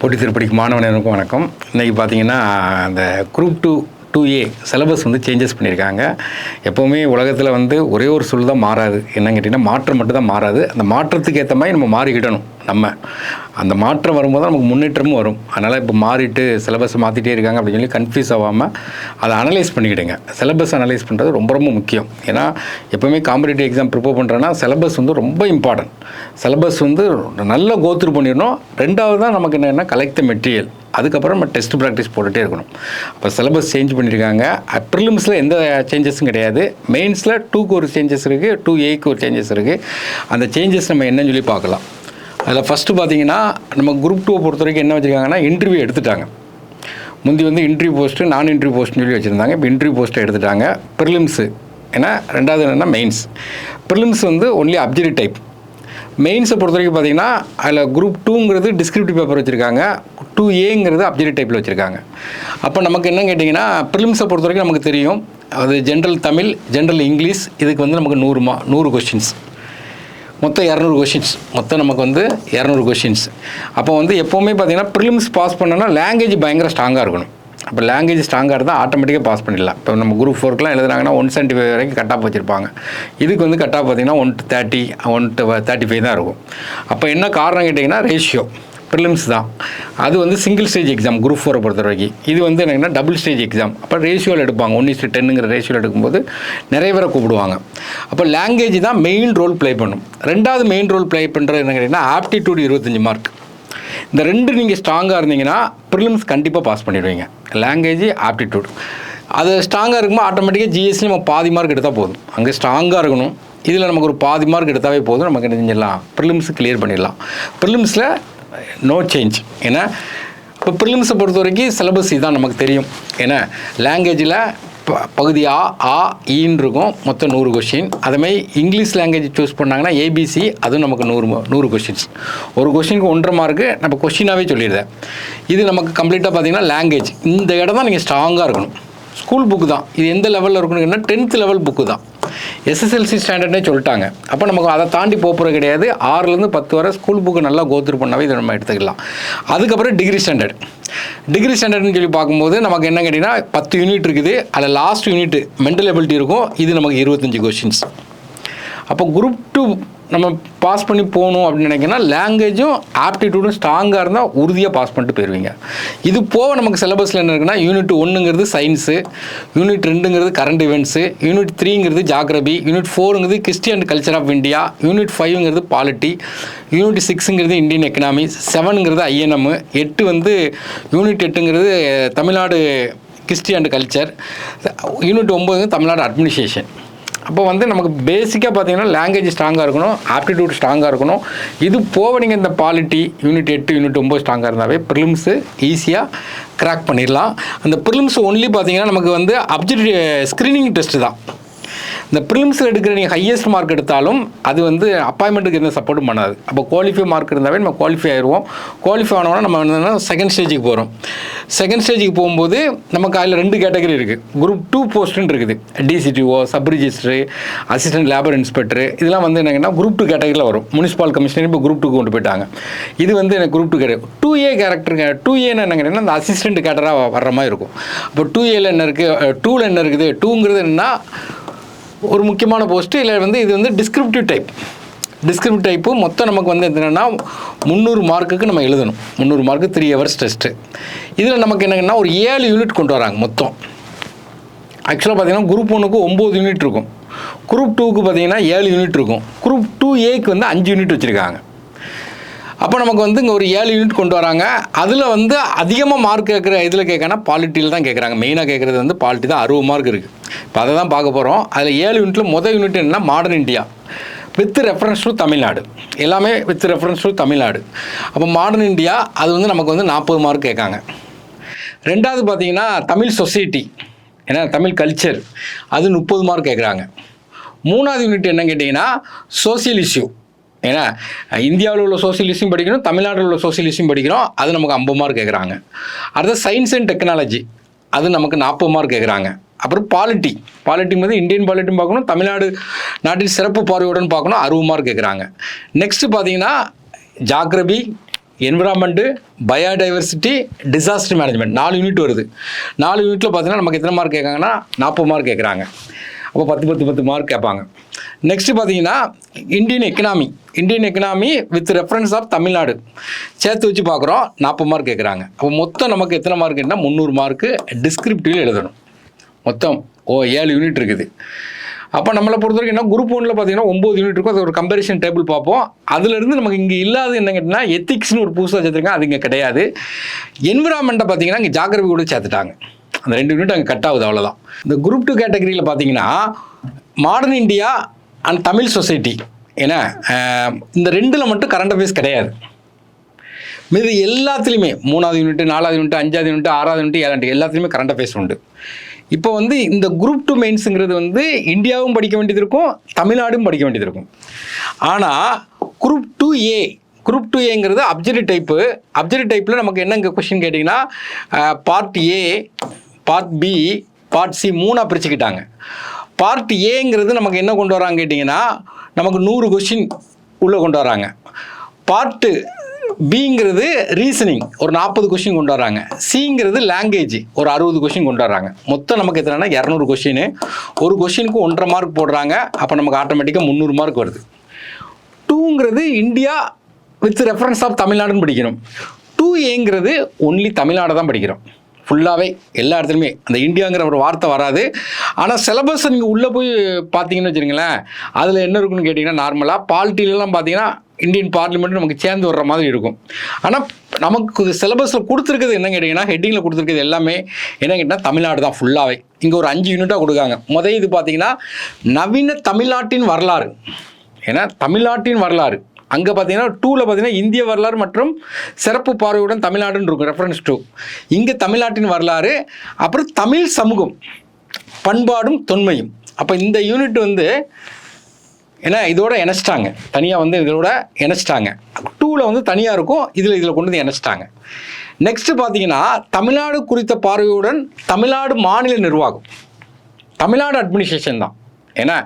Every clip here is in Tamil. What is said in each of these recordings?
போட்டி திருப்படிக்கு மாணவனுக்கும் வணக்கம். இன்றைக்கி பார்த்தீங்கன்னா அந்த குரூப் 2A சிலபஸ் வந்து சேஞ்சஸ் பண்ணியிருக்காங்க. எப்போவுமே உலகத்தில் வந்து ஒரே ஒரு சொல் தான் மாறாது. என்னன்னு கேட்டிங்கன்னா மாற்றம் மட்டும் தான் மாறாது. அந்த மாற்றத்துக்கு ஏற்ற மாதிரி நம்ம மாறிக்கிடணும். அந்த மாற்றம் வரும்போது நமக்கு முன்னேற்றமும் வரும். அதனால் இப்போ மாறிட்டு சிலபஸ் மாற்றிட்டே இருக்காங்க அப்படின்னு சொல்லி கன்ஃபியூஸ் ஆகாமல் அதை அனலைஸ் பண்ணிக்கிடுங்க. சிலபஸ் அனலைஸ் பண்ணுறது ரொம்ப ரொம்ப முக்கியம். ஏன்னா எப்போவுமே காம்படிட்டிவ் எக்ஸாம் ப்ரிப்பேர் பண்ணுறேன்னா சிலபஸ் வந்து ரொம்ப இம்பார்ட்டன்ட். சிலபஸ் வந்து நல்லா கோத்ரூ பண்ணிடணும். ரெண்டாவது தான் நமக்கு என்னென்னா கலெக்ட் த மெட்டீரியல். அதுக்கப்புறம் நம்ம டெஸ்ட் ப்ராக்டிஸ் போட்டுகிட்டே இருக்கணும். அப்போ சிலபஸ் சேஞ்ச் பண்ணியிருக்காங்க. ப்ரிலிம்ஸில் எந்த சேஞ்சஸும் கிடையாது. மெயின்ஸில் 2க்கு ஒரு சேஞ்சஸ் இருக்குது, 2Aக்கு ஒரு சேஞ்சஸ் இருக்குது. அந்த சேஞ்சஸ் நம்ம என்னன்னு சொல்லி பார்க்கலாம். அதில் ஃபஸ்ட்டு பார்த்தீங்கன்னா நம்ம குரூப் 2 பொறுத்த வரைக்கும் என்ன வச்சுருக்காங்கன்னா இன்டர்வியூ எடுத்துட்டாங்க. முந்தி வந்து இன்டர்வியூ போஸ்ட்டு நான் இன்டர்வியூ போஸ்ட்னு சொல்லி வச்சுருந்தாங்க. இப்போ இன்டர்வியூ போஸ்ட்டை எடுத்துட்டாங்க. ப்ரிலிம்ஸு ஏன்னா ரெண்டாவது என்னென்னா மெயின்ஸ். ப்ரிலிம்ஸ் வந்து ஒன்லி அப்ஜெக்டிவ் டைப். மெயின்ஸை பொறுத்த வரைக்கும் பார்த்தீங்கன்னா அதில் குரூப் 2ங்கிறது டிஸ்கிரிப்டிவ் பேப்பர் வச்சுருக்காங்க, 2Aங்கிறது அப்ஜெக்டிவ் டைப்பில் வச்சுருக்காங்க. அப்போ நமக்கு என்ன கேட்டிங்கன்னா ப்ரிலிம்ஸை பொறுத்த வரைக்கும் நமக்கு தெரியும், அது ஜென்ரல் தமிழ், ஜென்ரல் இங்கிலீஷ், இதுக்கு வந்து நமக்கு 100 கொஸ்டின்ஸ், மொத்தம் 200 கொஷின்ஸ். மொத்தம் நமக்கு வந்து 200 கொஷின்ஸ். அப்போ வந்து எப்போவுமே பார்த்தீங்கன்னா ப்ரிலிம்ஸ் பாஸ் பண்ணோன்னா லாங்குவேஜ் பயங்கர ஸ்ட்ராங்காக இருக்கணும். அப்போ லாங்குவேஜ் ஸ்ட்ராங்காக இருந்தால் ஆட்டோமேட்டிக்காக பாஸ் பண்ணிடலாம். இப்போ நம்ம குரூப் 4க்குலாம் எழுதுனாங்கன்னா 175 வரைக்கும் கட் ஆஃப் வச்சுருப்பாங்க. இதுக்கு வந்து கட் ஆஃப் பார்த்தீங்கன்னா 130, 135 தான் இருக்கும். அப்போ என்ன காரணம் கேட்டிங்கன்னா ரேஷியோ ப்ரிலிம்ஸ் தான். அது வந்து சிங்கிள் ஸ்டேஜ் எக்ஸாம் குரூப் 4 பொறுத்த வரைக்கும். இது வந்து என்னென்னா டபுள் ஸ்டேஜ் எக்ஸாம். அப்போ ரேஷியோவில் எடுப்பாங்க. 1:10ங்கிற ரேஷியோவில் எடுக்கும்போது நிறைய பேரை கூப்பிடுவாங்க. அப்போ லாங்குவேஜ் தான் மெயின் ரோல் ப்ளே பண்ணும். ரெண்டாவது மெயின் ரோல் ப்ளே பண்ணுறது என்ன கேட்டிங்கன்னா ஆப்டிடியூட் 25 மார்க். இந்த ரெண்டு நீங்கள் ஸ்ட்ராங்காக இருந்தீங்கன்னா ப்ரிலிம்ஸ் கண்டிப்பாக பாஸ் பண்ணிடுவீங்க. Language, aptitude. அது ஸ்ட்ராங்காக இருக்கும்போது ஆட்டோமேட்டிக்காக ஜிஎஸ்டி நம்ம பாதி மார்க் எடுத்தால் போதும். அங்கே ஸ்ட்ராங்காக இருக்கணும். இதில் நமக்கு ஒரு பாதி மார்க் எடுத்தாவே போதும். நமக்கு என்ன செஞ்சிடலாம், ப்ரிலிம்ஸ் கிளியர் பண்ணிடலாம். ப்ரிலிம்ஸில் நோ சேஞ்ச். ஏன்னா இப்போ ப்ரிலிம்ஸை பொறுத்த வரைக்கும் சிலபஸ் இதுதான் நமக்கு தெரியும். ஏன்னா லாங்குவேஜில் பகுதி ஆ ஈன்னு இருக்கும், மொத்தம் 100 கொஷின். அதுமாதிரி இங்கிலீஷ் லாங்குவேஜ் சூஸ் பண்ணாங்கன்னா ஏபிசி, அதுவும் நமக்கு 100 கொஷின்ஸ். ஒரு கொஷினுக்கு 1.5 மார்க்கு நம்ம கொஷினாகவே சொல்லிடுறேன். இது நமக்கு கம்ப்ளீட்டாக பார்த்தீங்கன்னா லாங்குவேஜ். இந்த இடம் தான் நீங்கள் ஸ்ட்ராங்காக இருக்கணும். ஸ்கூல் புக்கு தான் இது. எந்த லெவலில் இருக்கணும்னா 10th லெவல் புக்கு தான். SSLC ஸ்டாண்டர்ட்னே சொல்லிட்டாங்க. அப்போ நமக்கு அதை தாண்டி போகிறது கிடையாது. 6லேருந்து 10 வரை ஸ்கூல் புக்கு நல்லா கோத்ரூ பண்ணாவே இதை நம்ம எடுத்துக்கலாம். அதுக்கப்புறம் டிகிரி ஸ்டாண்டர்ட்னு சொல்லி பார்க்கும்போது நமக்கு என்ன கேட்டிங்கன்னா 10 யூனிட் இருக்குது. அதில் லாஸ்ட் யூனிட் மென்டல் எபிலிட்டி இருக்கும். இது நமக்கு 25 கொஷின்ஸ். அப்போ குரூப் 2 நம்ம பாஸ் பண்ணி போகணும் அப்படின்னு நினைக்கிறேன்னா லாங்குவேஜும் ஆப்டிடியூடும் ஸ்ட்ராங்காக இருந்தால் உறுதியாக பாஸ் பண்ணிட்டு போயிடுவீங்க. இது போக நமக்கு சிலபஸில் என்ன இருக்குன்னா யூனிட் 1ங்கிறது சயின்ஸு, யூனிட் 2ங்கிறது கரண்ட் இவெண்ட்ஸு, யூனிட் 3ங்கிறது ஜாகிரபி, யூனிட் 4ங்கிறது history and culture of India, unit 5ங்கிறது பாலிட்டி, யூனிட் 6ங்கிறது இந்தியன் எக்கனாமி, 7ங்கிறது INM, 8 வந்து யூனிட் 8ங்கிறது Tamil Nadu history and culture, unit 9 Tamil Nadu administration. அப்போ வந்து நமக்கு பேசிக்காக பார்த்தீங்கன்னா லாங்குவேஜ் ஸ்ட்ராங்காக இருக்கணும், ஆப்டிடியூட் ஸ்ட்ராங்காக இருக்கணும். இது போக நீங்கள் இந்த பாலிட்டி யூனிட் 8, யூனிட் 9 ஸ்ட்ராங்காக இருந்தாவே ப்ரிலிம்ஸு ஈஸியாக கிராக் பண்ணிடலாம். அந்த ப்ரிலிம்ஸ் ஒன்லி பார்த்தீங்கன்னா நமக்கு வந்து அப்ஜெக்டிவ் ஸ்க்ரீனிங் டெஸ்ட்டு தான். இந்த ப்ரிலிம்ஸில் எடுக்கிற நீங்கள் ஹையஸ்ட் மார்க் எடுத்தாலும் அது வந்து அப்பாயின்மெண்ட்டுக்கு எந்த சப்போர்ட்டும் பண்ணாது. அப்போ குவாலிஃபை மார்க் இருந்தாவே நம்ம குவாலிஃபை ஆயிடுவோம். குவாலிஃபை ஆனோன்னா நம்ம என்னென்னா செகண்ட் ஸ்டேஜுக்கு போகிறோம். செகண்ட் ஸ்டேஜுக்கு போகும்போது நமக்கு அதில் 2 கேட்டகரி இருக்குது. குரூப் 2 போஸ்ட்டுன்னு இருக்குது. DCTO, sub register, assistant labour inspector, இதெல்லாம் வந்து என்னங்கன்னா குரூப் 2 கேட்டகரியில் வரும். முனிசிபால் கமிஷனர் இப்போ குரூப் 2 கொண்டு போயிட்டாங்க. இது வந்து எனக்கு குரூப் 2 கேட்டகரி. 2A கேரக்டருங்க. 2Aன்னு என்ன கேட்டிங்கன்னா அந்த அசிஸ்டன்ட் கேட்டராக வர்ற மாதிரி இருக்கும். அப்போ 2Aவில் என்ன இருக்குது, 2ல் என்ன இருக்குது, 2ங்கிறது என்னன்னா ஒரு முக்கியமான போஸ்ட்டு. இல்லை வந்து இது வந்து டிஸ்கிரிப்டிவ் டைப்பு. மொத்தம் நமக்கு வந்து என்னென்னா 300 மார்க்குக்கு நம்ம எழுதணும். 300 மார்க்கு 3 ஹவர்ஸ் டெஸ்ட்டு. இதில் நமக்கு என்னங்கன்னா ஒரு 7 யூனிட் கொண்டு வராங்க மொத்தம். ஆக்சுவலாக பார்த்தீங்கன்னா குரூப் 1க்கு 9 யூனிட் இருக்கும், குரூப் 2க்கு பார்த்தீங்கன்னா 7 யூனிட் இருக்கும், குரூப் 2Aக்கு வந்து 5 யூனிட் வச்சுருக்காங்க. அப்போ நமக்கு வந்து இங்கே ஒரு 7 யூனிட் கொண்டு வராங்க. அதில் வந்து அதிகமாக மார்க் கேட்குற இதில் கேட்கனா பாலிட்டியில் தான் கேட்குறாங்க. மெயினாக கேட்குறது வந்து பாலிட்டி தான். 60 மார்க் இருக்குது. இப்போ அதை தான் பார்க்க போகிறோம். அதில் 7 யூனிட்டில் மொதல் யூனிட் என்னென்னா modern India with reference to Tamil Nadu. எல்லாமே வித் ரெஃபரன்ஸ் டு தமிழ்நாடு. அப்போ மாடர்ன் இந்தியா அது வந்து நமக்கு வந்து 40 மார்க் கேட்காங்க. ரெண்டாவது பார்த்தீங்கன்னா தமிழ் சொசைட்டி, ஏன்னா தமிழ் கல்ச்சர், அது 30 மார்க் கேட்குறாங்க. மூணாவது யூனிட் என்னன்னு கேட்டிங்கன்னா சோசியல் இஷ்யூ. ஏன்னா இந்தியாவில் உள்ள சோசியல் இஷ்யூ படிக்கணும், தமிழ்நாட்டில் உள்ள சோசியல் இஷ்யூ படிக்கிறோம், அது நமக்கு 50 மார்க் கேட்குறாங்க. அடுத்து சயின்ஸ் அண்ட் டெக்னாலஜி, அது நமக்கு 40 மார்க் கேட்குறாங்க. அப்புறம் பாலிட்டி வந்து இந்தியன் பாலிட்டியும் பார்க்கணும், தமிழ்நாடு நாட்டின் சிறப்பு பார்வையுடன் பார்க்கணும், 60 மார்க் கேட்குறாங்க. நெக்ஸ்ட்டு பார்த்தீங்கன்னா geography, environment, biodiversity, disaster management 4 unit வருது. 4 யூனிட்டில் பார்த்தீங்கன்னா நமக்கு எத்தனை மார்க் கேட்காங்கன்னா 40 மார்க் கேட்குறாங்க. அப்போ 10 மார்க் கேட்பாங்க. நெக்ஸ்ட்டு பார்த்தீங்கன்னா Indian economy with reference of Tamil Nadu சேர்த்து வச்சு பார்க்குறோம். 40 மார்க் கேட்குறாங்க. அப்போ மொத்தம் நமக்கு எத்தனை மார்க் கேட்டால் 300 மார்க்கு டிஸ்கிரிப்டிவில் எழுதணும். மொத்தம் 7 யூனிட் இருக்குது. அப்போ நம்மளை பொறுத்த வரைக்கும் என்ன, குரூப் 1ல் பார்த்தீங்கன்னா 9 யூனிட் இருக்கும். அது ஒரு கம்பேரிஷன் டேபிள் பார்ப்போம். அதுலேருந்து நமக்கு இங்கே இல்லாத என்ன கேட்டிங்கன்னா எத்திக்ஸ்னு ஒரு புதுசாக சேர்த்துருக்காங்க, அது இங்கே கிடையாது. என்விரான்மெண்ட்டை பார்த்தீங்கன்னா இங்கே ஜாகிரபி கூட சேர்த்துட்டாங்க. அந்த 2 யூனிட் அங்கே கட் ஆகுது, அவ்வளோதான். இந்த குரூப் 2 கேட்டகரியில் பார்த்தீங்கன்னா modern India and Tamil society, ஏன்னா இந்த 2ல் மட்டும் கரண்ட் அஃபேர்ஸ் கிடையாது. மீது எல்லாத்துலேயுமே 3வது யூனிட், 4வது யூனிட், 5வது யூனிட், 6வது யூனிட், 7வது யூனிட் எல்லாத்துலேயுமே கரண்ட் அஃபேர்ஸ் உண்டு. இப்போ வந்து இந்த குரூப் 2 மெயின்ஸுங்கிறது வந்து இந்தியாவும் படிக்க வேண்டியது இருக்கும், தமிழ்நாடும் படிக்க வேண்டியது இருக்கும். ஆனால் குரூப் 2ஏங்கிறது அப்ஜெக்டிவ் டைப்பு. அப்ஜெக்டிவ் டைப்பில் நமக்கு என்ன இங்கே கொஸ்டின் கேட்டிங்கன்னா part A, part B, part C 3ஆக பிரிச்சுக்கிட்டாங்க. பார்ட் ஏங்கிறது நமக்கு என்ன கொண்டு வராங்க கேட்டிங்கன்னா நமக்கு 100 கொஸ்டின் உள்ளே கொண்டு வராங்க. பார்ட்டு பிங்கிறது ரீசனிங் ஒரு 40 கொஸ்டின் கொண்டு வராங்க. சிங்கிறது லாங்குவேஜ் ஒரு 60 கொஸ்டின் கொண்டு வராங்க. மொத்தம் நமக்கு எத்தனைனா 200 கொஸ்டின். ஒரு கொஸ்டினுக்கு 1.5 மார்க் போடுறாங்க. அப்போ நமக்கு ஆட்டோமேட்டிக்காக 300 மார்க் வருது. 2ங்கிறது இந்தியா வித் ரெஃபரன்ஸ் ஆஃப் தமிழ்நாடுன்னு படிக்கணும். 2ஏங்கிறது ஒன்லி தமிழ்நாடு தான் படிக்கிறோம். ஃபுல்லாகவே எல்லா இடத்துலையுமே அந்த இந்தியாங்கிற ஒரு வார்த்தை வராது. ஆனால் சிலபஸ் நீங்கள் உள்ளே போய் பார்த்தீங்கன்னு வச்சுருங்களேன், அதில் என்ன இருக்குன்னு கேட்டிங்கன்னா நார்மலாக பாலிட்டிலலாம் பார்த்தீங்கன்னா இந்தியன் பார்லிமெண்ட் நமக்கு சேர்ந்து வர்ற மாதிரி இருக்கும். ஆனால் நமக்கு சிலபஸில் கொடுத்துருக்குது என்ன கேட்டிங்கன்னா ஹெட்டிங்கில் கொடுத்துருக்குது எல்லாமே என்ன கேட்டிங்கன்னா தமிழ்நாடு தான் ஃபுல்லாகவே. இங்கே ஒரு 5 யூனிட்டாக கொடுக்காங்க. இது பார்த்தீங்கன்னா நவீன தமிழ்நாட்டின் வரலாறு. ஏன்னா தமிழ்நாட்டின் வரலாறு அங்கே பார்த்தீங்கன்னா 2ல் பார்த்தீங்கன்னா இந்திய வரலாறு மற்றும் சிறப்பு பார்வையுடன் தமிழ்நாடுன்னு இருக்கும் ரெஃபரன்ஸ் 2. இங்கே தமிழ்நாட்டின் வரலாறு, அப்புறம் தமிழ் சமூகம் பண்பாடும் தொன்மையும். அப்போ இந்த யூனிட் வந்து ஏன்னா இதோட இணைச்சிட்டாங்க, தனியாக வந்து இதோட இணைச்சிட்டாங்க. 2ல் வந்து தனியாக இருக்கும், இதில் கொண்டு வந்து இணைச்சிட்டாங்க. நெக்ஸ்ட்டு பார்த்தீங்கன்னா தமிழ்நாடு குறித்த பார்வையுடன் தமிழ்நாடு மாநில நிர்வாகம், தமிழ்நாடு அட்மினிஸ்ட்ரேஷன் தான். ஏன்னா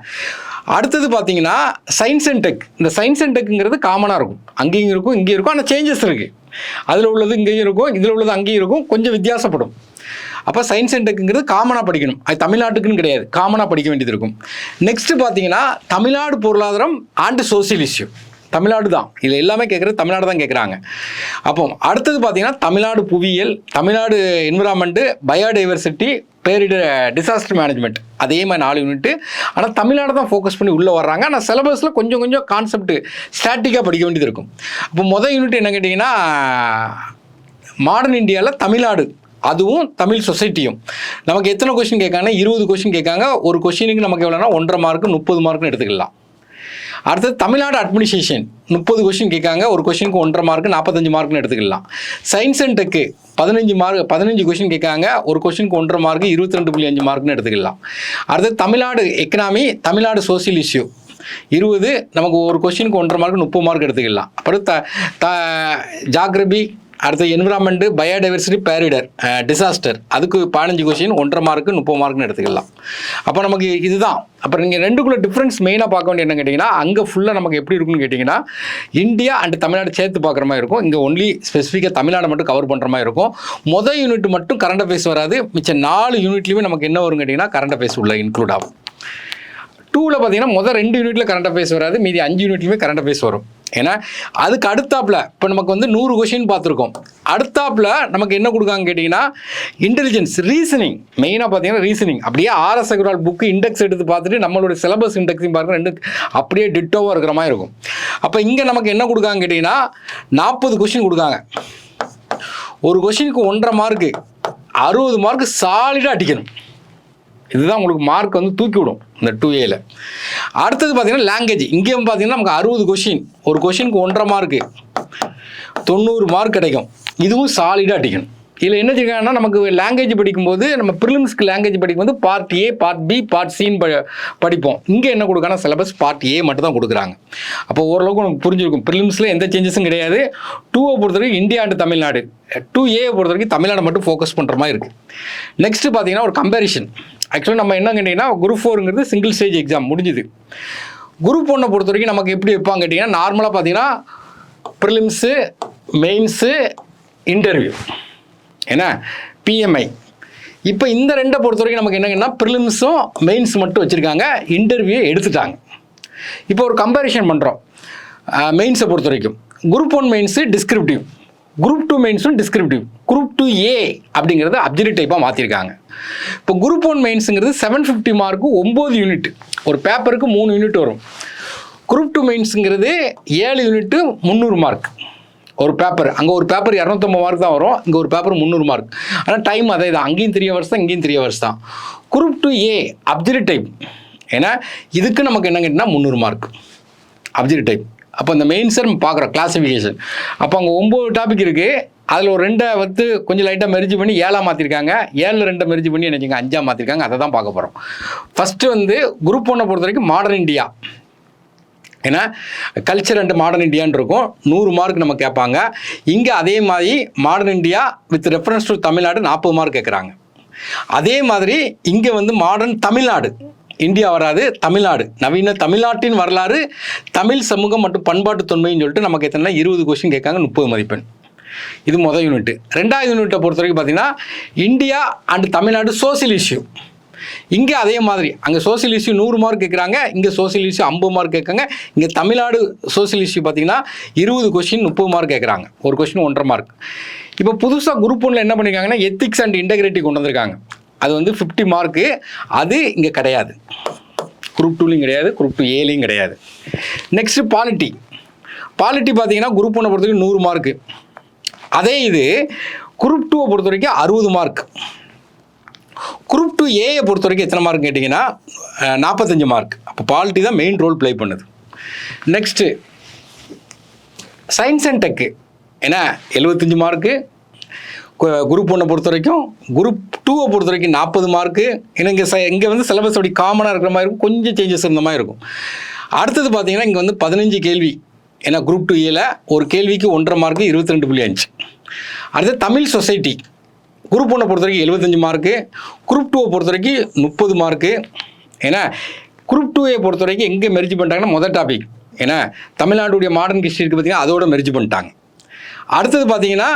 அடுத்தது பார்த்தீங்கன்னா சயின்ஸ் அண்ட் டெக். இந்த சயின்ஸ் அண்ட் டெக்குங்கிறது காமனாக இருக்கும், அங்கேயும் இருக்கும் இங்கேயும் இருக்கும். ஆனால் சேஞ்சஸ் இருக்குது, அதில் உள்ளது இங்கேயும் இருக்கும், இதில் உள்ளது அங்கேயும் இருக்கும், கொஞ்சம் வித்தியாசப்படும். அப்போ சயின்ஸ் அண்ட் டெக்குங்கிறது காமனாக படிக்கணும், அது தமிழ்நாட்டுக்குன்னு கிடையாது, காமனாக படிக்க வேண்டியது இருக்கும். நெக்ஸ்ட்டு பார்த்தீங்கன்னா தமிழ்நாடு பொருளாதாரம் அண்ட் சோசியல் இஷ்யூ, தமிழ்நாடு தான் இதில் எல்லாமே கேட்குறது, தமிழ்நாடு தான் கேட்குறாங்க. அப்போ அடுத்தது பார்த்தீங்கன்னா தமிழ்நாடு புவியியல், தமிழ்நாடு என்விரான்மெண்ட்டு, பயோடைவர்சிட்டி, பேரிடர் டிசாஸ்டர் மேனேஜ்மெண்ட், அதே மாதிரி 4 யூனிட்டு. ஆனால் தமிழ்நாடு தான் ஃபோக்கஸ் பண்ணி உள்ளே வர்றாங்க. ஆனால் சிலபஸில் கொஞ்சம் கான்செப்ட் ஸ்டாட்டிக்காக படிக்க வேண்டியது இருக்கும். அப்போ யூனிட் என்ன கேட்டிங்கன்னா மாடர்ன் இந்தியாவில் தமிழ்நாடு, அதுவும் தமிழ் சொசைட்டியும். நமக்கு எத்தனை கொஸ்டின் கேட்காங்கன்னா 20 கொஸ்டின் கேட்காங்க. ஒரு கொஸ்டினுக்கு நமக்கு எவ்வளோனா 1.5 மார்க்கு 30 மார்க்குன்னு எடுத்துக்கலாம். அடுத்தது தமிழ்நாடு அட்மினிஸ்ட்ரேஷன் 30 கொஸ்டின் கேட்காங்க. ஒரு கொஸ்டினுக்கு 1.5 மார்க்கு 45 மார்க்குன்னு எடுத்துக்கலாம். சயின்ஸ் அண்ட் டெக்கு 15 கொஸ்டின் கேட்காங்க. ஒரு கொஸ்டினுக்கு 1.5 மார்க்கு 22.5 மார்க்குன்னு எடுத்துக்கலாம். அடுத்தது Tamil Nadu economy, Tamil Nadu social issue 20, நமக்கு ஒரு கொஸ்டினுக்கு 1.5 மார்க்கு 30 மார்க் எடுத்துக்கலாம். அப்புறம் ஜாகிரபி, அடுத்து என்விரான்மெண்ட்டு, பயோடைவர்சிட்டி, பேரிடர் டிசாஸ்டர், அதுக்கு 15 கொஸ்டின் 1.5 மார்க்கு 30 மார்க்குன்னு எடுத்துக்கலாம். அப்போ நமக்கு இதுதான். அப்புறம் நீங்கள் 2க்குள்ள டிஃப்ரென்ஸ் மெயினாக பார்க்க வேண்டிய என்ன கேட்டிங்கன்னா அங்கே ஃபுல்லாக நமக்கு எப்படி இருக்குன்னு கேட்டிங்கன்னா இந்தியா அண்ட் தமிழ்நாடு சேர்த்து பார்க்குற மாதிரி இருக்கும். இங்கே ஒன்லி ஸ்பெசிஃபிக்காக தமிழ்நாடு மட்டும் கவர் பண்ணுற மாதிரி இருக்கும். யூனிட் மட்டும் கரண்ட் அஃபேர்ஸ் வராது. மிச்சம் 4 யூனிட்லையுமே நமக்கு என்ன வரும் கேட்டிங்கன்னா கரண்ட் அஃபேர்ஸ் உள்ள இன்க்ளூட் ஆகும். 2ல் பார்த்தீங்கன்னா 2 யூனிட்டில் கரண்ட் அஃபேர்ஸ் வராது, மீதி 5 யூனிட்லையுமே கரண்ட் அஃபேர்ஸ் வரும். ஏன்னா அதுக்கு அடுத்தாப்பில் இப்போ நமக்கு வந்து 100 கொஸ்டின் பார்த்துருக்கோம். அடுத்தாப்பில் நமக்கு என்ன கொடுக்காங்க கேட்டிங்கன்னா இன்டெலிஜென்ஸ், ரீசனிங். மெயினாக பார்த்தீங்கன்னா ரீசனிங் அப்படியே RS அகர்வால் புக்கு இண்டெக்ஸ் எடுத்து பார்த்துட்டு நம்மளோட சிலபஸ் இண்டெக்ஸையும் பார்க்குற 2 அப்படியே டிட்டோவாக இருக்கிற மாதிரி இருக்கும். அப்போ இங்கே நமக்கு என்ன கொடுக்காங்க கேட்டிங்கன்னா 40 கொஸ்டின் கொடுக்காங்க. ஒரு கொஸ்டினுக்கு 1.5 மார்க்கு 60 மார்க்கு சாலிடாக அடிக்கணும். இதுதான் உங்களுக்கு மார்க் வந்து தூக்கி விடும் இந்த 2Aல. அடுத்தது பார்த்தீங்கன்னா லாங்குவேஜ். இங்கேயும் பார்த்தீங்கன்னா நமக்கு 60 கொஸ்டின், ஒரு கொஸ்டினுக்கு 1.5 மார்க்கு 90 மார்க் கிடைக்கும். இதுவும் சாலிடாக அடிக்கணும். இதில் என்ன செய்யணும்னா நமக்கு லாங்குவேஜ் படிக்கும்போது நம்ம ப்ரிலிம்ஸ்க்கு லாங்குவேஜ் படிக்கும்போது part A, part B, part சின்னு படிப்போம். இங்கே என்ன கொடுக்கான சிலபஸ் பார்ட் ஏ மட்டும் தான் கொடுக்குறாங்க. அப்போ ஓரளவுக்கு நமக்கு புரிஞ்சிருக்கும். ப்ரிலிம்ஸில் எந்த சேஞ்சஸும் கிடையாது. 2வை பொறுத்த வரைக்கும் இந்தியா அண்ட் தமிழ்நாடு, 2Aவை பொறுத்த வரைக்கும் தமிழ்நாடு மட்டும் ஃபோக்கஸ் பண்ணுற மாதிரி இருக்குது. நெக்ஸ்ட்டு பார்த்தீங்கன்னா ஒரு கம்பேரிஷன். ஆக்சுவலாக நம்ம என்ன கேட்டிங்கன்னா குரூப் 4ங்கிறது சிங்கிள் ஸ்டேஜ் எக்ஸாம் முடிஞ்சுது. குரூப் 1 பொறுத்த வரைக்கும் நமக்கு எப்படி வைப்பாங்க கேட்டிங்கன்னா நார்மலாக பார்த்தீங்கன்னா ப்ரிலிம்ஸு, மெயின்ஸு, இன்டர்வியூ, ஏன்னா பிஎம்ஐ. இப்போ இந்த ரெண்டை பொறுத்த வரைக்கும் நமக்கு என்னங்கன்னா ப்ரிலிம்ஸும் மெயின்ஸ் மட்டும் வச்சுருக்காங்க, இன்டர்வியூ எடுத்துட்டாங்க. இப்போ ஒரு கம்பேரிஷன் பண்ணுறோம். மெயின்ஸை பொறுத்த வரைக்கும் குரூப் 1 மெயின்ஸு டிஸ்கிரிப்டிவ், குரூப் 2 மெயின்ஸும் டிஸ்கிரிப்டிவ், குரூப் 2A அப்படிங்கிறது அப்ஜெக்டிவ் டைப்பாக மாற்றிருக்காங்க. இப்போ குரூப் 1 மெயின்ஸுங்கிறது 750 மார்க்கு 9 யூனிட், ஒரு பேப்பருக்கு 3 யூனிட் வரும். குரூப் 2 மெயின்ஸுங்கிறது 7 யூனிட்டு 300 மார்க் ஒரு பேப்பர். அங்கே ஒரு பேப்பர் 250 மார்க் தான் வரும், இங்கே ஒரு பேப்பர் 300 மார்க். ஆனால் டைம் அதே தான், அங்கேயும் 3 ஹவர்ஸ் தான், இங்கேயும் 3 ஹவர்ஸ் தான். குரூப் 2A அப்ஜெக்டிவ் டைப், ஏன்னா இதுக்கு நமக்கு என்ன கேட்டால் 300 மார்க் அப்ஜெக்டிவ் டைப். அப்போ இந்த மெயின்ஸை நம்ம பார்க்குறோம் கிளாஸிஃபிகேஷன். அப்போ அங்கே 9 டாபிக் இருக்குது, அதில் ஒரு 2 வந்து கொஞ்சம் லைட்டாக மெரிஜ் பண்ணி 7 மாற்றிருக்காங்க, 7 2 மெரிஜ் பண்ணி என்ன 5 மாற்றிருக்காங்க. அதை தான் பார்க்க போகிறோம். ஃபஸ்ட்டு வந்து குரூப் 1 பொறுத்த வரைக்கும் மாடர்ன் இந்தியா, ஏன்னா கல்ச்சர் அண்ட் மாடர்ன் இந்தியான்னு இருக்கும், 100 மார்க் நம்ம கேட்பாங்க. இங்கே அதே மாதிரி modern India with reference to Tamil Nadu 40 mark கேட்குறாங்க. அதே மாதிரி இங்கே வந்து மாடர்ன் தமிழ்நாடு, இந்தியா வராது, தமிழ்நாடு, நவீன தமிழ்நாட்டின் வரலாறு, தமிழ் சமூகம் மற்றும் பண்பாட்டு தொன்மைன்னு சொல்லிட்டு நமக்கு எத்தனை 20 கொஸ்டின் கேட்காங்க, 30 மதிப்பெண். இது முதல் யூனிட். 2வது யூனிட்டை பொறுத்த வரைக்கும் பார்த்தீங்கன்னா India and Tamil Nadu social issue. இங்கே அதே மாதிரி அங்கே சோசியல் இஷ்யூ 100 மார்க் கேட்குறாங்க, இங்கே சோசியல் இஷ்யூ 50 மார்க் கேட்காங்க. இங்கே தமிழ்நாடு சோசியல் இஷ்யூ பார்த்தீங்கன்னா 20 கொஸ்டின் 30 மார்க் கேட்குறாங்க, ஒரு கொஸ்டின் 1.5 மார்க். இப்போ புதுசாக குரூப் 1ல் என்ன பண்ணியிருக்காங்கன்னா எத்திக்ஸ் அண்ட் இன்டெகிரிட்டி கொண்டு வந்திருக்காங்க, அது வந்து 50 மார்க்கு. அது இங்கே கிடையாது, குரூப் 2லையும் கிடையாது, குரூப் 2Aலையும் கிடையாது. நெக்ஸ்ட்டு பாலிட்டி பார்த்தீங்கன்னா குரூப் 1 பொறுத்த வரைக்கும் 100 மார்க்கு. அதே இது குரூப் 2 பொறுத்த வரைக்கும் 60 மார்க். குரூப் 2A பொறுத்த வரைக்கும் எத்தனை மார்க் கேட்டிங்கன்னா 45 மார்க். அப்போ பாலிட்டி தான் மெயின் ரோல் ப்ளே பண்ணுது. நெக்ஸ்ட்டு சயின்ஸ் அண்ட் டெக்கு, ஏன்னா 75 மார்க்கு குரூப் 1 பொறுத்த வரைக்கும். குரூப் 2 பொறுத்த வரைக்கும் 40 மார்க்கு. ஏன்னா இங்கே வந்து சிலபஸ் அப்படி காமனாக இருக்கிற மாதிரி இருக்கும், கொஞ்சம் சேஞ்சஸ் இருந்த மாதிரி இருக்கும். அடுத்தது பார்த்தீங்கன்னா இங்கே வந்து 15 கேள்வி, ஏன்னா குரூப் 2Aல ஒரு கேள்விக்கு 1.5 மார்க்கு 22.5. அடுத்து தமிழ் சொசைட்டி குரூப் 1 பொறுத்த வரைக்கும் 75 மார்க்கு, குரூப் 2 பொறுத்த வரைக்கும் 30 மார்க்கு. ஏன்னா குரூப் 2A பொறுத்த வரைக்கும் எங்கே மெரிஜ் பண்ணிட்டாங்கன்னா முதல் டாபிக், ஏன்னா தமிழ்நாடுடைய மாடர்ன் ஹிஸ்ட்ரி இருக்குது பார்த்தீங்கன்னா, அதோட மெரிஜ் பண்ணிட்டாங்க. அடுத்தது பார்த்தீங்கன்னா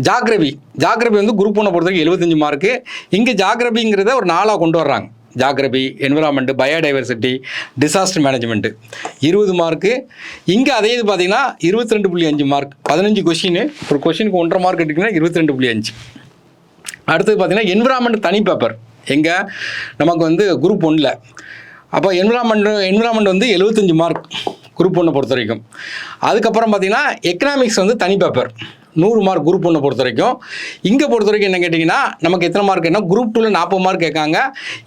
ஜாகிரபி வந்து குரூப் 1 பொறுத்த வரைக்கும் 75 மார்க்கு. இங்கே ஜாகிரபிங்கிறத ஒரு 4ஆக கொண்டு வர்றாங்க. Geography, environment, biodiversity, disaster management 20 mark. இங்கே அதே இது பார்த்தீங்கன்னா 22.5 மார்க், 15 கொஷின், ஒரு கொஷினுக்கு 1.5 மார்க் எடுத்திங்கன்னா 22.5. அடுத்தது பார்த்தீங்கன்னா என்விரான்மெண்ட் தனி பேப்பர் எங்கே நமக்கு வந்து குரூப் 1ல். அப்போ என்விரான்மெண்ட் வந்து 75 மார்க் குரூப் 1 பொறுத்த வரைக்கும். அதுக்கப்புறம் பார்த்தீங்கன்னா எக்கனாமிக்ஸ் வந்து தனி பேப்பர் 100 மார்க் குரூப் 1 பொறுத்த வரைக்கும். இங்கே பொறுத்த வரைக்கும் என்ன கேட்டிங்கன்னா நமக்கு எத்தனை மார்க் என்ன, குரூப் 2ல் 40 மார்க் கேட்காங்க.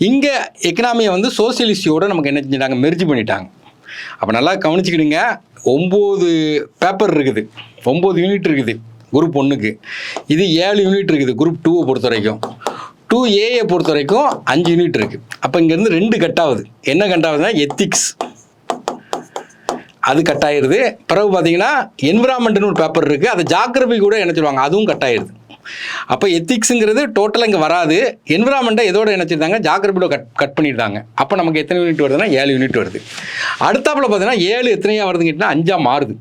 இங்கே எக்கனாமியை வந்து சோசியல் இஷ்யூவோட நமக்கு என்ன செஞ்சிட்டாங்க, மெர்ஜ் பண்ணிட்டாங்க. அப்போ நல்லா கவனிச்சுக்கிடுங்க, 9 பேப்பர் இருக்குது, 9 யூனிட் இருக்குது குரூப் 1க்கு. இது 7 யூனிட் இருக்குது குரூப் 2 பொறுத்த வரைக்கும். 2A பொறுத்த வரைக்கும் 5 யூனிட் இருக்குது. அப்போ இங்கேருந்து 2 கட் ஆகுது. என்ன கட் ஆகுதுன்னா எத்திக்ஸ், அது கட் ஆயிடுது. பிறகு பார்த்தீங்கன்னா என்விரான்மெண்ட்னு ஒரு பேப்பர் இருக்குது, அது ஜாகிரபி கூட என்ன சொல்லுவாங்க, அதுவும் கட் ஆயிடுது. அப்போ எத்திக்ஸுங்கிறது டோட்டலாக இங்கே வராது. என்விரான்மெண்ட்டை எதோட நினச்சிருந்தாங்க, ஜாகிரபியோட கட் பண்ணியிருந்தாங்க. அப்போ நமக்கு எத்தனை யூனிட் வருதுன்னா 7 யூனிட் வருது. அடுத்தாப்புல பார்த்தீங்கன்னா 7 எத்தனையாக வருதுன்னு கேட்டிங்கன்னா 5ஆக மாறுது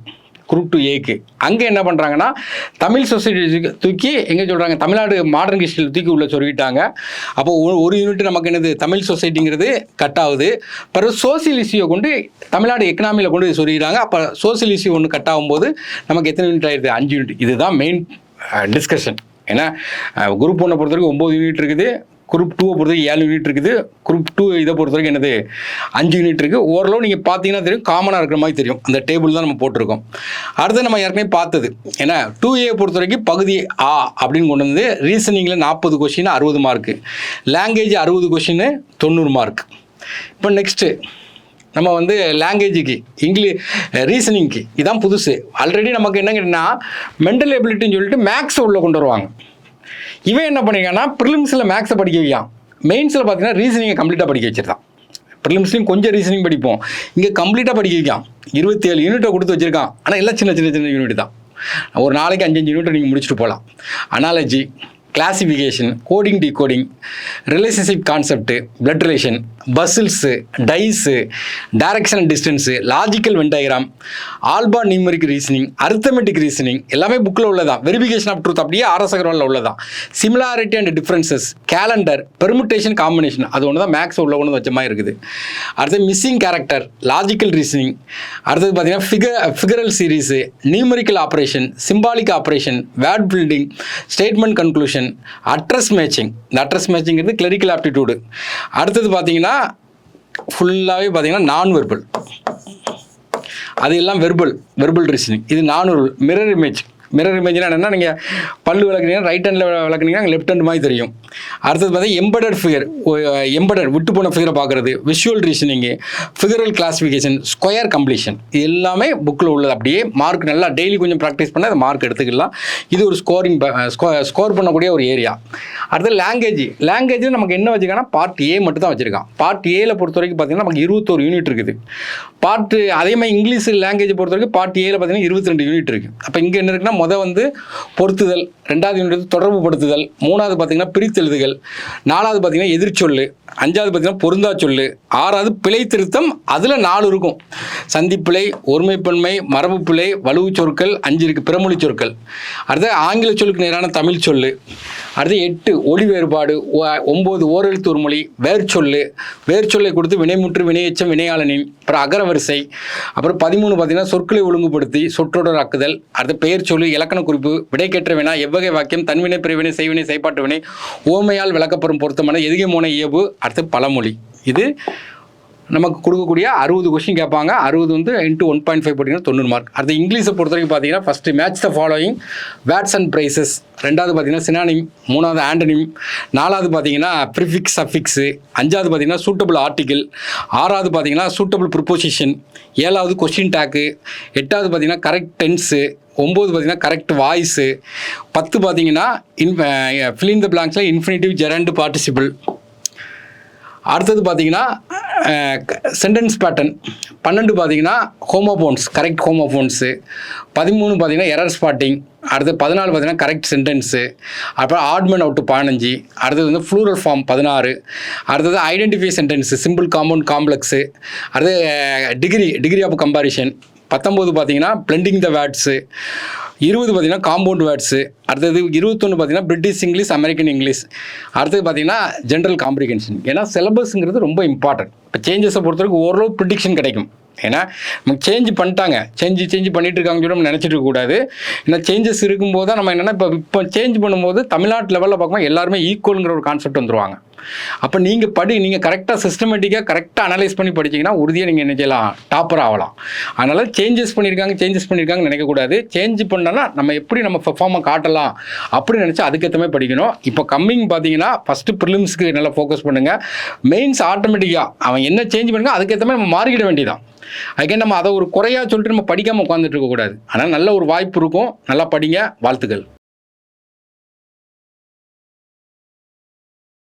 குரூப் 2Aக்கு. அங்கே என்ன பண்ணுறாங்கன்னா தமிழ் சொசைட்டி தூக்கி எங்கே சொல்கிறாங்க, தமிழ்நாடு மாடர்ன் ஹிஸ்ட்ரியில் தூக்கி உள்ள சொல்லிட்டாங்க. அப்போ ஒரு யூனிட் நமக்கு என்னது, தமிழ் சொசைட்டிங்கிறது கட் ஆகுது. பிறகு சோசியல் இஷ்யூவை கொண்டு தமிழ்நாடு எக்கனாமியில் கொண்டு சொல்லிடுறாங்க. அப்போ சோசியல் இஷ்யூ ஒன்று கட் ஆகும்போது நமக்கு எத்தனை யூனிட் ஆகிடுது, 5 யூனிட். இதுதான் மெயின் டிஸ்கஷன். ஏன்னா குரூப் 1 பொறுத்த வரைக்கும் 9 யூனிட் இருக்குது, குரூப் 2 பொறுத்த வரைக்கும் 7 யூனிட் இருக்குது, குரூப் 2 இதை பொறுத்த வரைக்கும் என்னது 5 யூனிட் இருக்குது. ஓரளவு நீங்கள் பார்த்தீங்கன்னா தெரியும், காமனாக இருக்கிற மாதிரி தெரியும். அந்த டேபிள் தான் நம்ம போட்டிருக்கோம். அடுத்து நம்ம ஏற்கனவே பார்த்தது, ஏன்னா 2A பொறுத்த வரைக்கும் பகுதி A அப்படின்னு கொண்டு வந்து ரீசனிங்கில் 40 question 60 mark, language 60 question 90 mark. இப்போ நெக்ஸ்ட்டு நம்ம வந்து லாங்குவேஜுக்கு ரீசனிங்க்கு இதான் புதுசு. ஆல்ரெடி நமக்கு என்ன கேட்டிங்கன்னா மென்டல் எபிலிட்டின்னு சொல்லிட்டு மேக்ஸை உள்ளே கொண்டு வருவாங்க. இவன் என்ன பண்ணியிருக்கான்னா ப்ரிலிம்ஸில் மேக்ஸை படிக்க வைக்கான், மெயின்ஸில் பார்த்தீங்கன்னா ரீசனிங்கை கம்ப்ளீட்டாக படிக்க வச்சிருக்கான். ப்ரிலிம்ஸ்லையும் கொஞ்சம் ரீசனிங் படிப்போம், இங்கே கம்ப்ளீட்டாக படிக்க வைக்கான். 27 யூனிட்டை கொடுத்து வச்சுருக்கான். ஆனால் எல்லாம் சின்ன யூனிட் தான். ஒரு நாளைக்கு 5 யூனிட்டை நீங்கள் முடிச்சுட்டு போகலாம். Analogy, classification, coding decoding, relationship concept, blood relation, puzzles, dyes, direction and distance, logical Venn diagram, alpha numeric reasoning, arithmetic reasoning எல்லாமே புக்கில் உள்ளதான். வெரிஃபிகேஷன் ஆஃப் ட்ரூத் அப்படியே ஆர்எஸ் அகர்வாலில் உள்ளதான். Similarity and differences, calendar, permutation combination, அது ஒன்று தான் மேக்ஸ் உள்ள ஒன்று வச்ச மாதிரி இருக்குது. அடுத்தது மிஸ்ஸிங் கேரக்டர், லாஜிக்கல் ரீசனிங், அடுத்தது பார்த்தீங்கன்னா figural series, numerical operation, symbolic operation, word building, statement conclusion, address matching. இந்த அட்ரஸ் மேட்சிங்கிறது கிளரிக்கல் ஆப்டிடியூடு. அடுத்தது பார்த்தீங்கன்னா ஃபுல்லாகவே பார்த்தீங்கன்னா நான் வெர்பல், அது எல்லாம் வெர்பல் ரீசனிங். இது நான் வெர்பல். மிரர் இமேஜ்னா என்னென்னா, நீங்கள் பல்லு விளக்குனீங்கன்னா ரைட் ஹேண்டில் விளக்குனீங்கன்னா லெஃப்ட் ஹேண்ட் மாதிரி தெரியும். அடுத்தது பார்த்தீங்கன்னா எம்படட் விட்டு போன ஃபிகரை பார்க்குறது, visual reasoning, ஃபிகரல் classification, square completion, இது எல்லாமே புக்கில் உள்ளது. அப்படியே மார்க் நல்லா டெய்லி கொஞ்சம் ப்ராக்டிஸ் பண்ணால் அது மார்க் எடுத்துக்கலாம். இது ஒரு ஸ்கோர் பண்ணக்கூடிய ஒரு ஏரியா. அடுத்தது லாங்குவேஜ் நமக்கு என்ன வச்சுருக்காங்கன்னா பார்ட் ஏ மட்டும் தான் வச்சுருக்கான். பார்ட் ஏல பொறுத்த வரைக்கும் பார்த்தீங்கன்னா நமக்கு 21 யூனிட் இருக்குது. அதே மாதிரி இங்கிலீஷ் லாங்குவேஜ் பொறுத்த வரைக்கும் பார்ட் ஏல பார்த்தீங்கன்னா 22 யூனிட் இருக்குது. அப்போ இங்கே என்ன இருக்குன்னா, வந்து பொருத்துதல், 2வது யூனிட் தொடர்பு படுத்துதல், 3வது பார்த்தீங்கன்னா பிரித்தெழுதுகள், 4வது பார்த்தீங்கன்னா எதிர்ச்சொல்லு, 5வது பார்த்தீங்கன்னா பொருந்தா சொல்லு, 6வது பிழை திருத்தம், அதில் 4 இருக்கும். சந்திப்பிழை, ஒருமைப்பன்மை, மரபு பிழை, வலுவு சொற்கள், 5 இருக்குது பிறமொழி சொற்கள். அடுத்து ஆங்கில சொல்லுக்கு நேரான தமிழ் சொல்லு. அடுத்து 8 ஒளி வேறுபாடு, 9 ஓரெழுத்து ஒரு மொழி, வேர்ச்சொல்லை கொடுத்து வினைமுற்று, வினையெச்சம், வினையாளனின், அப்புறம் அகரவரிசை, அப்புறம் 13 பார்த்தீங்கன்னா சொற்களை ஒழுங்குபடுத்தி சொற்றொடர் ஆக்குதல். அடுத்து பெயர் சொல்லு, இலக்கண குறிப்பு, விடைக்கேற்ற வினா, எவ்வகை வாக்கியம், தன்வினை, பிரிவினை, செய்வினை, செய்பாட்டு வினை, ஓமையால் விளக்கப்பெறும் பொருத்தமான, எதுகை மோன இயல்பு, அடுத்து பழமொழி. இது நமக்கு கொடுக்கக்கூடிய 60 கொஸ்டின் கேட்பாங்க. 60 வந்து இன்ட்டு 1.5 போட்டிங்கன்னா 90 மார்க். அடுத்து இங்கிலீஷை பொறுத்த வரைக்கும் பார்த்தீங்கன்னா first match the following words and phrases, 2வது பார்த்தீங்கன்னா சினானிம், 3வது ஆண்டனிம், 4வது பார்த்தீங்கன்னா ப்ரிஃபிக்ஸ் சஃபிக்ஸு, 5வது பார்த்தீங்கன்னா சூட்டபிள் ஆர்டிகிள், 6வது பார்த்தீங்கன்னா சூட்டபிள் ப்ரிப்போசிஷன், 7வது கொஸ்டின் டேக்கு, 8வது பார்த்தீங்கன்னா கரெக்ட் டென்ஸு, 9 பார்த்தீங்கன்னா கரெக்ட் வாய்ஸு, 10 பார்த்தீங்கன்னா ஃபில் இன் த பிளாங்க்ஸில் இன்ஃபினிட்டிவ், ஜெரண்ட், பார்ட்டிசிபிள். அடுத்தது பார்த்தீங்கன்னா சென்டென்ஸ் பேட்டர்ன், 12 பார்த்தீங்கன்னா ஹோமோஃபோன்ஸ், கரெக்ட் ஹோமோஃபோன்ஸு, 13 பார்த்தீங்கன்னா எரர் ஸ்பாட்டிங், அடுத்து 14 பார்த்தீங்கன்னா கரெக்ட் சென்டென்ஸு, அப்புறம் ஆட்மன் அவுட்டு 15, அடுத்தது வந்து ஃப்ளூரல் ஃபார்ம் 16, அடுத்தது identify sentence, simple compound complex, அடுத்து டிகிரி ஆஃப் கம்பாரிஷன், 19 பார்த்தீங்கன்னா பிளெண்டிங் த வேர்ட்ஸு, 20 பார்த்தீங்கன்னா காம்பவுண்ட் வேர்ட்ஸு, அடுத்தது 21 பார்த்தீங்கன்னா பிரிட்டிஷ் இங்கிலீஷ், அமெரிக்கன் இங்கிலீஷ், அடுத்தது பார்த்தீங்கன்னா ஜென்ரல் காம்ப்ரிஹென்ஷன். ஏன்னா சிலபஸ்ங்கிறது ரொம்ப இம்பார்ட்டன்ட். இப்போ சேஞ்சஸை பொறுத்த வரைக்கும் ஓரளவு ப்ரிடிக்ஷன் கிடைக்கும். ஏன்னா நமக்கு சேஞ்ச் பண்ணிட்டாங்க, சேஞ்ச் பண்ணிட்டு இருக்காங்கன்னு சொல்லி நம்ம நினச்சிட்டு இருக்கக்கூடாது. ஏன்னா சேஞ்சஸ் இருக்கும்போது தான் நம்ம என்னென்னா இப்போ சேஞ்ச் பண்ணும்போது தமிழ்நாட்டு லெவலில் பார்க்கும்போது எல்லாருமே ஈக்குவலுங்கிற ஒரு கான்செப்ட் வந்துருவாங்க. அப்போ நீங்கள் கரெக்டாக சிஸ்டமேட்டிக்காக கரெக்டாக அனலைஸ் பண்ணி படிச்சிங்கன்னா உறுதியாக நீங்கள் என்ன செய்யலாம், டாப்பர் ஆகலாம். அதனால் சேஞ்சஸ் பண்ணியிருக்காங்கன்னு நினைக்கக்கூடாது. சேஞ்ச் பண்ணனா நம்ம எப்படி நம்ம பெர்ஃபார்மை காட்டலாம் அப்படின்னு நினச்சா அதுக்கேற்ற மாதிரி படிக்கணும். இப்போ கம்மிங் பார்த்தீங்கன்னா ஃபஸ்ட்டு ப்ரிலிம்ஸ்க்கு நல்லா ஃபோக்கஸ் பண்ணுங்கள். மெயின்ஸ் ஆட்டோமேட்டிக்காக அவன் என்ன சேஞ்ச் பண்ணுங்க அதுக்கேற்ற மாதிரி நம்ம மாறிக்கிட வேண்டியதான். அதுக்கே நம்ம அதை ஒரு குறையாக சொல்லிட்டு நம்ம படிக்காமல் உட்காந்துட்டு இருக்கக்கூடாது. ஆனால் நல்ல ஒரு வாய்ப்பு இருக்கும். நல்லா படிங்க. வாழ்த்துக்கள்.